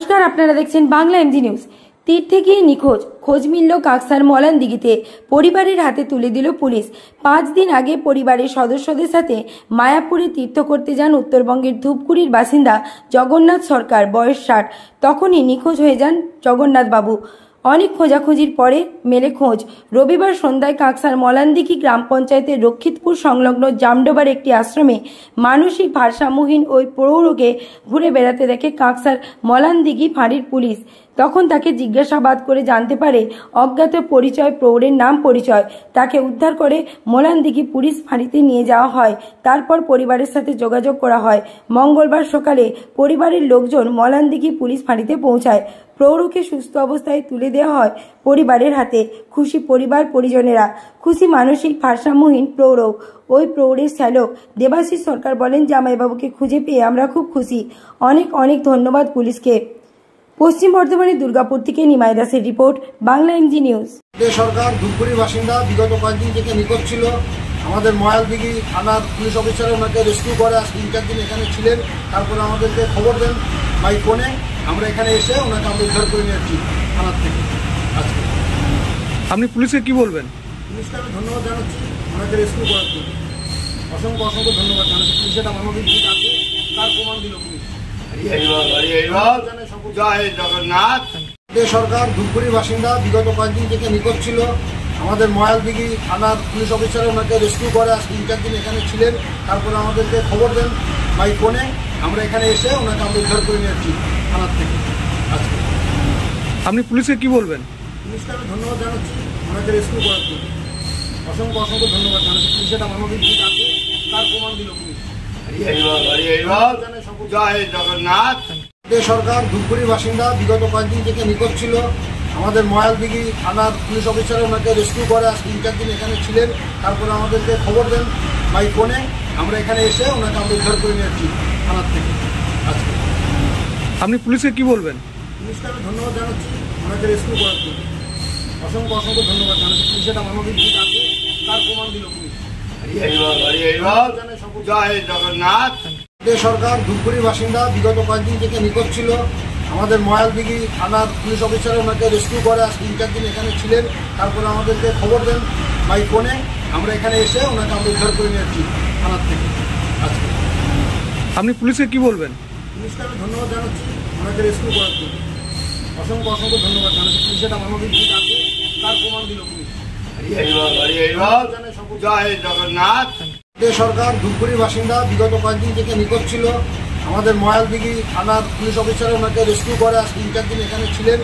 নমস্কার, আপনারা দেখছেন বাংলা এমজি নিউজ। তীর থেকে নিখোঁজ, খোঁজ মিলল কাকসার মলান দিঘিতে, পরিবারের হাতে তুলে দিল পুলিশ। 5 দিন আগে পরিবারের সদস্যদের সাথে মায়াপুরে তীর্থ করতে যান উত্তরবঙ্গের ধূপগুড়ির বাসিন্দা জগন্নাথ সরকার, বয়স 60। তখনই নিখোঁজ হয়ে যান জগন্নাথ বাবু। অনেক খোঁজাখুঁজির পরে মেলে খোঁজ। রবিবার সন্ধ্যায় কাকসার মলানদিঘি গ্রাম পঞ্চায়েতের রক্ষিতপুর সংলগ্ন জামডোবার একটি আশ্রমে মানসিক ভারসাম্যহীন ওই প্রৌঢ়কে ঘুরে বেড়াতে দেখে কাকসার মলানদিঘি ফাঁড়ির পুলিশ। তখন তাকে জিজ্ঞাসাবাদ করে জানতে পারে অজ্ঞাত পরিচয় প্রৌঢ়ের নাম পরিচয়। তাকে উদ্ধার করে মলানদিঘি পুলিশ ফাঁড়িতে নিয়ে যাওয়া হয়। তারপর পরিবারের সাথে যোগাযোগ করা হয়। মঙ্গলবার সকালে পরিবারের লোকজন মলানদিঘি পুলিশ ফাঁড়িতে পৌঁছায়। প্রৌঢ়কে সুস্থ অবস্থায় তুলে দেওয়া হয় পরিবারের হাতে। খুশি পরিবার পরিজনেরা, খুশি মানসিক ভারসাম্যহীন প্রৌঢ়। ওই প্রৌঢ়ের শ্যালক দেবাশিস সরকার বলেন, জামাইবাবুকে খুঁজে পেয়ে আমরা খুব খুশি। অনেক অনেক ধন্যবাদ পুলিশকে। পশ্চিম বর্ধমানের দুর্গাপুর থেকে নিমাই দাসের রিপোর্ট, বাংলা এমজি নিউজ। সরকার ধূপগুড়ির বাসিন্দা, বিগত কয়েকদিন থেকে নিখোঁজ ছিল। আমাদের ময়ালদিঘি থানার পুলিশ অফিসার ওনাকে রেস্কিউ করে 3-4 দিন এখানে ছিলেন। তারপরে আমাদেরকে খবর দেন বাই ফোনে। আমরা এখানে এসে ওনাকে আমরা উদ্ধার করে নিয়ে যাচ্ছি থানার থেকে। আজকে আপনি পুলিশকে কি বলবেন? পুলিশকে আমি ধন্যবাদ জানাচ্ছি ওনাকে রেস্কিউ করার জন্য। অসংখ্য অসংখ্য ধন্যবাদ জানাচ্ছি। পুলিশ এটা মানবিক দিক আছে, তার প্রমাণ দিল পুলিশ। সরকার ধূপগুড়ির বাসিন্দা, বিগত কয়েকদিন থেকে নিখোঁজ ছিল। আমাদের ময়ালদিঘি থানার পুলিশ অফিসার ওনাকে রেস্কিউ করে 3-4 দিন এখানে ছিলেন। তারপরে আমাদেরকে খবর দেন বাই ফোনে। আমরা এখানে এসে ওনাকে আমরা উদ্ধার করে নিয়ে যাচ্ছি থানার থেকে। আজকে আপনি পুলিশকে কি বলবেন? পুলিশকে আমি ধন্যবাদ জানাচ্ছি ওনাকে রেস্কিউ করার জন্য। অসংখ্য অসংখ্য ধন্যবাদ জানাচ্ছি। পুলিশ এটা মানবিক দিক আছে, তার প্রমাণ দিল পুলিশ। সরকার ধূপগুড়ির বাসিন্দা, বিগত কয়েকদিন থেকে নিখোঁজ ছিল। আমাদের ময়ালদিঘি থানার পুলিশ অফিসার ওনাকে রেস্কিউ করে 3-4 দিন এখানে ছিলেন। তারপরে আমাদেরকে খবর দেন বাই ফোনে। আমরা এখানে এসে ওনাকে আমরা উদ্ধার করে নিয়ে যাচ্ছি থানার থেকে। আজকে আপনি পুলিশকে কি বলবেন? পুলিশকে আমি ধন্যবাদ জানাচ্ছি ওনাকে রেস্কিউ করার জন্য। অসংখ্য অসংখ্য ধন্যবাদ জানাচ্ছি। পুলিশ এটা মানবিক দিক আছে, তার প্রমাণ দিল পুলিশ। সরকার ধূপগুড়ির বাসিন্দা, বিগত কয়েকদিন থেকে নিখোঁজ ছিল। আমাদের ময়ালদিঘি থানার পুলিশ অফিসার ওনাকে রেস্কিউ করে 3-4 দিন এখানে ছিলেন। তারপরে আমাদেরকে খবর দেন বাই ফোনে। আমরা এখানে এসে ওনাকে আমরা উদ্ধার করে নিয়ে যাচ্ছি থানার থেকে। আজকে আপনি পুলিশকে কি বলবেন? পুলিশকে আমি ধন্যবাদ জানাচ্ছি ওনাকে রেস্কিউ করার জন্য। অসংখ্য অসংখ্য ধন্যবাদ জানাচ্ছি। পুলিশ এটা মানবিক দিক আছে, তার প্রমাণ দিল পুলিশ। সরকার ধূপগুড়ির বাসিন্দা, বিগত কয়েকদিন থেকে নিখোঁজ ছিল। আমাদের ময়ালদিঘি থানার পুলিশ অফিসার ওনাকে রেস্কিউ করে 3-4 দিন এখানে ছিলেন।